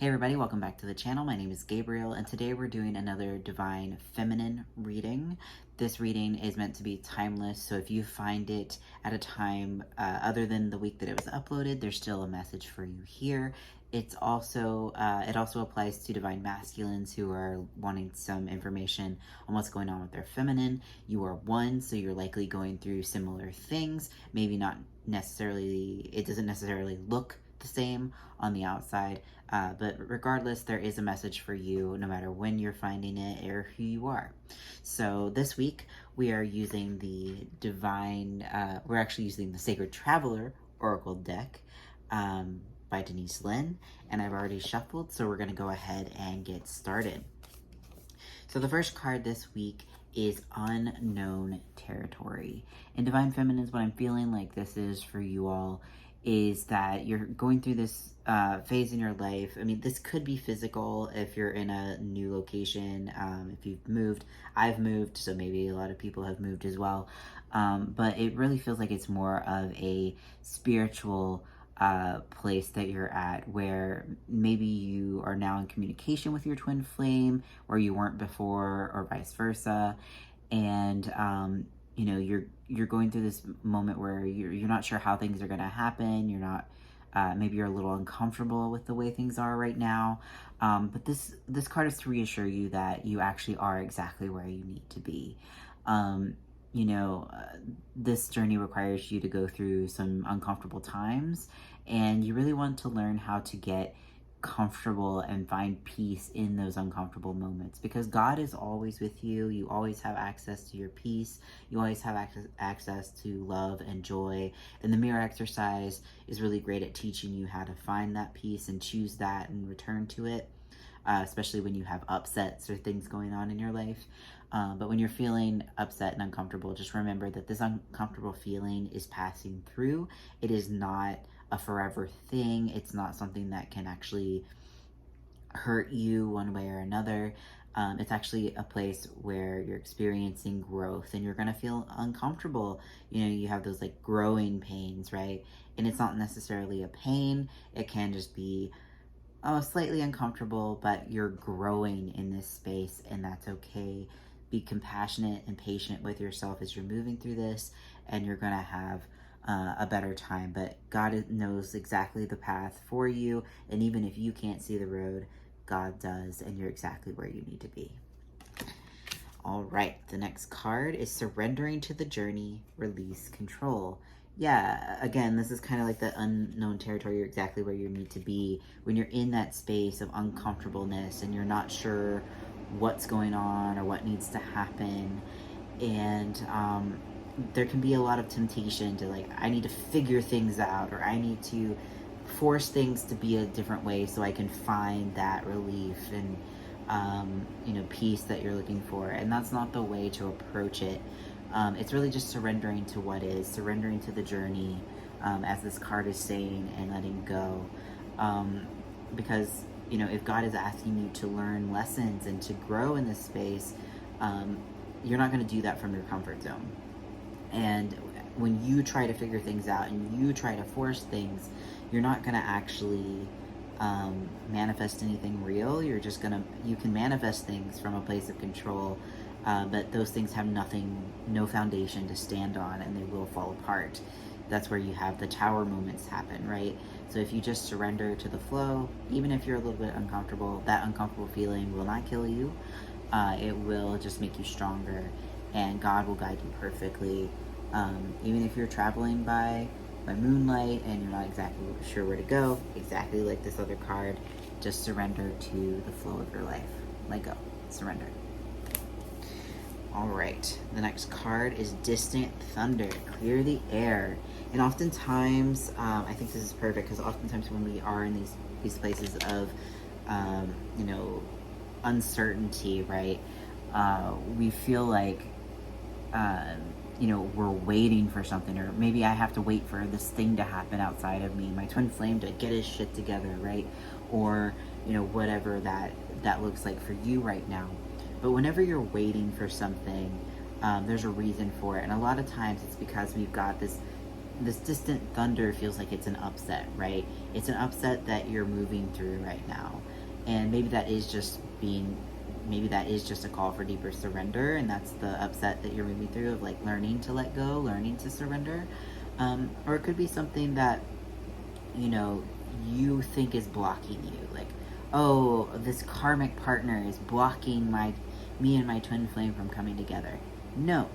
Hey everybody, welcome back to the channel. My name is Gabriel, and today we're doing another Divine Feminine reading. This reading is meant to be timeless, so if you find it at a time other than the week that it was uploaded, there's still a message for you here. It also applies to Divine Masculines who are wanting some information on what's going on with their feminine. You are one, so you're likely going through similar things. Maybe not necessarily, it doesn't necessarily look the same on the outside, but regardless, there is a message for you no matter when you're finding it or who you are. So this week we are using the we're actually using the Sacred Traveler Oracle deck by Denise Linn, and I've already shuffled, so we're going to go ahead and get started. So the first card this week is Unknown Territory. In Divine Feminines, what I'm feeling like this is for you all is that you're going through this phase in your life. I mean, this could be physical if you're in a new location, if you've moved. I've moved, so maybe a lot of people have moved as well. But it really feels like it's more of a spiritual place that you're at, where maybe you are now in communication with your twin flame, or you weren't before, or vice versa. And you know, you're going through this moment where you're not sure how things are going to happen. You're not maybe you're a little uncomfortable with the way things are right now. But this card is to reassure you that you actually are exactly where you need to be. You know, this journey requires you to go through some uncomfortable times, and you really want to learn how to get comfortable and find peace in those uncomfortable moments, because God is always with you. You always have access to your peace. You always have access to love and joy. And the mirror exercise is really great at teaching you how to find that peace and choose that and return to it, especially when you have upsets or things going on in your life. But when you're feeling upset and uncomfortable, just remember that this uncomfortable feeling is passing through. It is not a forever thing. It's not something that can actually hurt you one way or another. It's actually a place where you're experiencing growth, and you're going to feel uncomfortable. You know, you have those like growing pains, right? And it's not necessarily a pain. It can just be slightly uncomfortable, but you're growing in this space, and that's okay. Be compassionate and patient with yourself as you're moving through this, and you're going to have a better time. But God knows exactly the path for you, and even if you can't see the road, God does, and you're exactly where you need to be. All right, the next card is Surrendering to the Journey, Release Control. Yeah, again, this is kind of like the unknown territory. You're exactly where you need to be when you're in that space of uncomfortableness and you're not sure what's going on or what needs to happen. And there can be a lot of temptation to like, I need to figure things out, or I need to force things to be a different way so I can find that relief and you know, peace that you're looking for. And that's not the way to approach it. It's really just surrendering to what is, surrendering to the journey, as this card is saying, and letting go. Because, you know, if God is asking you to learn lessons and to grow in this space, you're not going to do that from your comfort zone. And when you try to figure things out and you try to force things, you're not going to actually manifest anything real. You're just going to, you can manifest things from a place of control, but those things have no foundation to stand on, and they will fall apart. That's where you have the tower moments happen, right? So if you just surrender to the flow, even if you're a little bit uncomfortable, that uncomfortable feeling will not kill you. It will just make you stronger, and God will guide you perfectly. Even if you're traveling by moonlight and you're not exactly sure where to go, exactly like this other card, just surrender to the flow of your life. Let go. Surrender. All right, the next card is Distant Thunder, Clear the Air. And oftentimes, I think this is perfect, because oftentimes when we are in these places of, you know, uncertainty, right, we feel like, you know, we're waiting for something, or maybe I have to wait for this thing to happen outside of me, my twin flame to get his shit together, right? Or, you know, whatever that looks like for you right now. But whenever you're waiting for something, there's a reason for it. And a lot of times it's because we've got this distant thunder feels like it's an upset, right? It's an upset that you're moving through right now. And maybe that is just a call for deeper surrender, and that's the upset that you're moving through, of like learning to let go, learning to surrender. Or it could be something that, you know, you think is blocking you. Like, oh, this karmic partner is blocking me and my twin flame from coming together. No,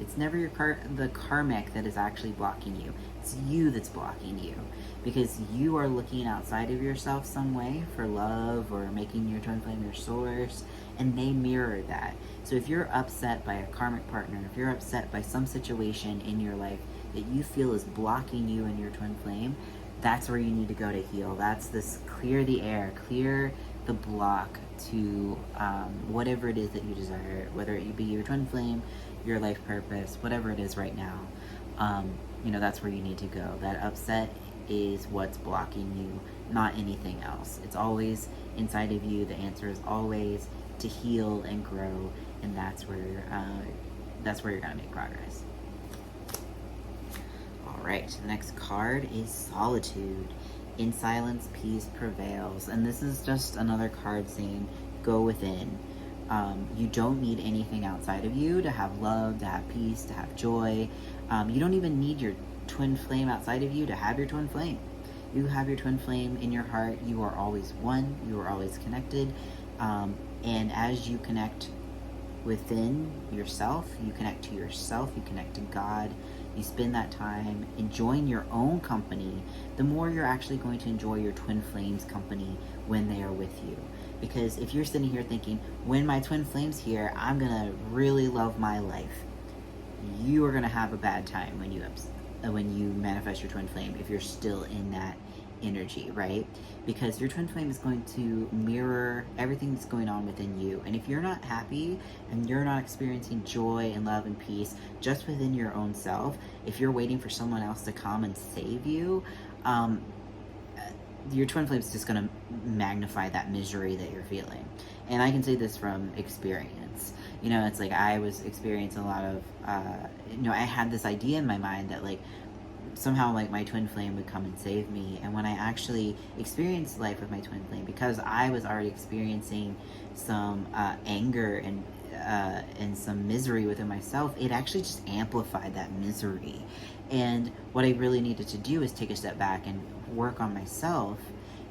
it's never the karmic that is actually blocking you. It's you that's blocking you, because you are looking outside of yourself some way for love, or making your twin flame your source, and they mirror that. So if you're upset by a karmic partner, if you're upset by some situation in your life that you feel is blocking you and your twin flame, that's where you need to go to heal. That's this clear the air, clear the block to whatever it is that you desire, whether it be your twin flame, your life purpose, whatever it is right now. That's where you need to go. That upset is what's blocking you, not anything else. It's always inside of you. The answer is always to heal and grow, and that's where you're gonna make progress. All right, the next card is Solitude. In silence, peace prevails. And this is just another card saying, go within. You don't need anything outside of you to have love, to have peace, to have joy. You don't even need your twin flame outside of you to have your twin flame. You have your twin flame in your heart. You are always one. You are always connected. And as you connect within yourself, you connect to yourself, you connect to God, you spend that time enjoying your own company, the more you're actually going to enjoy your twin flames company when they are with you. Because if you're sitting here thinking, when my twin flame's here, I'm gonna really love my life, you are gonna have a bad time when you manifest your twin flame, if you're still in that energy, right? Because your twin flame is going to mirror everything that's going on within you. And if you're not happy and you're not experiencing joy and love and peace just within your own self, if you're waiting for someone else to come and save you, your twin flame is just going to magnify that misery that you're feeling. And I can say this from experience. It's like I was experiencing a lot of, I had this idea in my mind that like somehow like my twin flame would come and save me. And when I actually experienced life with my twin flame, because I was already experiencing some anger and some misery within myself, it actually just amplified that misery. And what I really needed to do is take a step back and work on myself,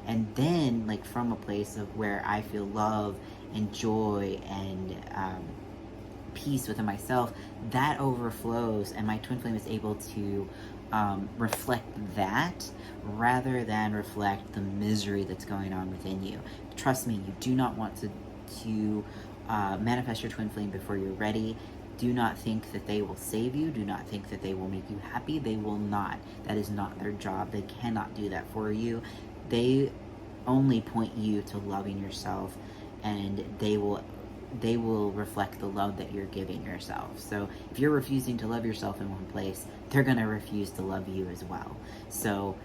and then like from a place of where I feel love and joy and peace within myself, that overflows, and my twin flame is able to reflect that rather than reflect the misery that's going on within you. Trust me, you do not want to manifest your twin flame before you're ready. Do not think that they will save you. Do not think that they will make you happy. They will not. That is not their job. They cannot do that for you. They only point you to loving yourself, and they will reflect the love that you're giving yourself. So if you're refusing to love yourself in one place, they're going to refuse to love you as well. So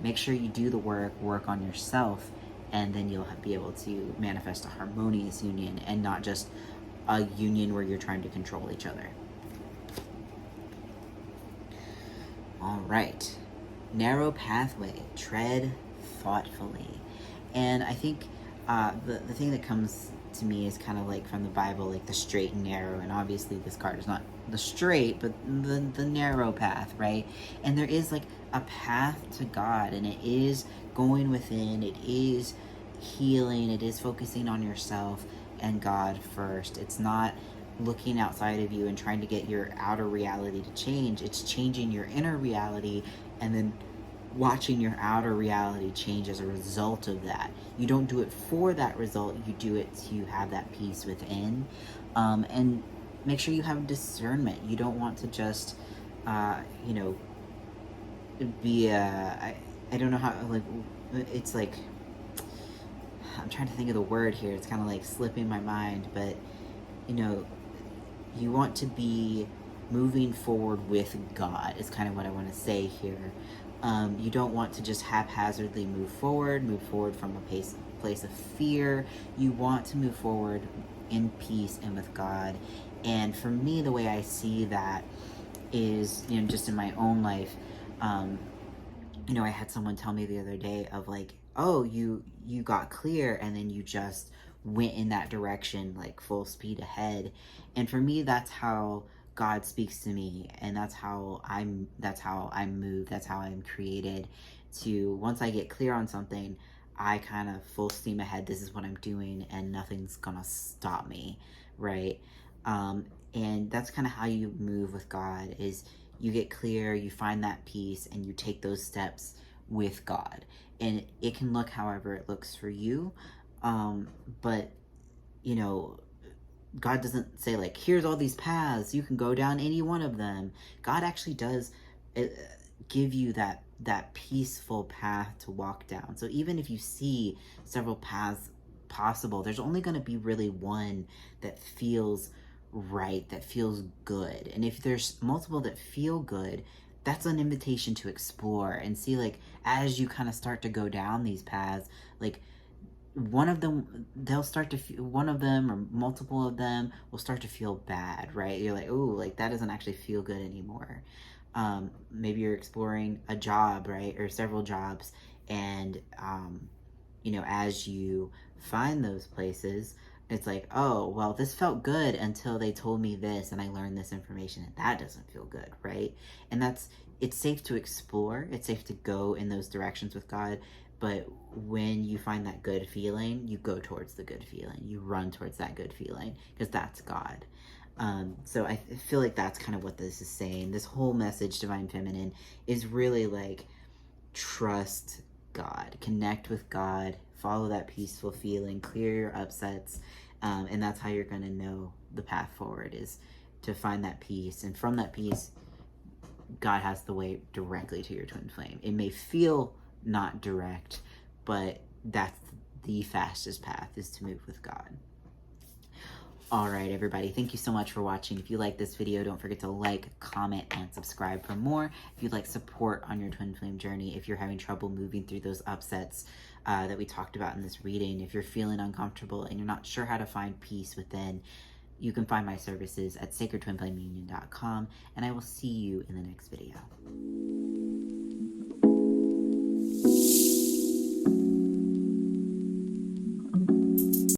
make sure you do the work on yourself, and then you'll be able to manifest a harmonious union, and not just a union where you're trying to control each other. All right. Narrow pathway. Tread thoughtfully. And I think the thing that comes to me is kind of like from the Bible, like the straight and narrow. And obviously this card is not the straight, but the narrow path, right? And there is like a path to God, and it is going within, it is healing, it is focusing on yourself and God first. It's not looking outside of you and trying to get your outer reality to change. It's changing your inner reality and then watching your outer reality change as a result of that. You don't do it for that result, you do it to have that peace within. And make sure you have discernment. You don't want to just be I don't know how, like, it's like, I'm trying to think of the word here, it's kind of like slipping my mind, but you want to be moving forward with God is kind of what I want to say here. You don't want to just haphazardly move forward from a place of fear. You want to move forward in peace and with God. And for me, the way I see that is, just in my own life, I had someone tell me the other day of like, oh, you got clear and then you just went in that direction like full speed ahead. And for me, that's how God speaks to me, and that's how I'm moved, that's how I'm created to, once I get clear on something, I kind of full steam ahead. This is what I'm doing, and nothing's gonna stop me, right? Um, and that's kind of how you move with God, is you get clear, you find that peace, and you take those steps with God. And it can look however it looks for you, but you know, God doesn't say like, here's all these paths, you can go down any one of them. God actually does uh, give you that peaceful path to walk down. So even if you see several paths possible, there's only going to be really one that feels right, that feels good. And if there's multiple that feel good, that's an invitation to explore and see, like, as you kind of start to go down these paths, like, one of them, they'll start to feel, one of them or multiple of them will start to feel bad, right? You're like, oh, like that doesn't actually feel good anymore. Maybe you're exploring a job, right, or several jobs, and you know, as you find those places, it's like, oh, well, this felt good until they told me this and I learned this information, and that doesn't feel good, right? And it's safe to explore, it's safe to go in those directions with God, but when you find that good feeling, you go towards the good feeling, you run towards that good feeling, because that's God. So I feel like that's kind of what this is saying. This whole message, Divine Feminine, is really like, trust God, connect with God, follow that peaceful feeling, clear your upsets, and that's how you're going to know the path forward, is to find that peace. And from that peace, God has the way directly to your twin flame. It may feel not direct, but that's the fastest path, is to move with God. All right, everybody, thank you so much for watching. If you like this video, don't forget to like, comment, and subscribe for more. If you'd like support on your twin flame journey, if you're having trouble moving through those upsets that we talked about in this reading, if you're feeling uncomfortable and you're not sure how to find peace within, you can find my services at sacredtwinflameunion.com, and I will see you in the next video.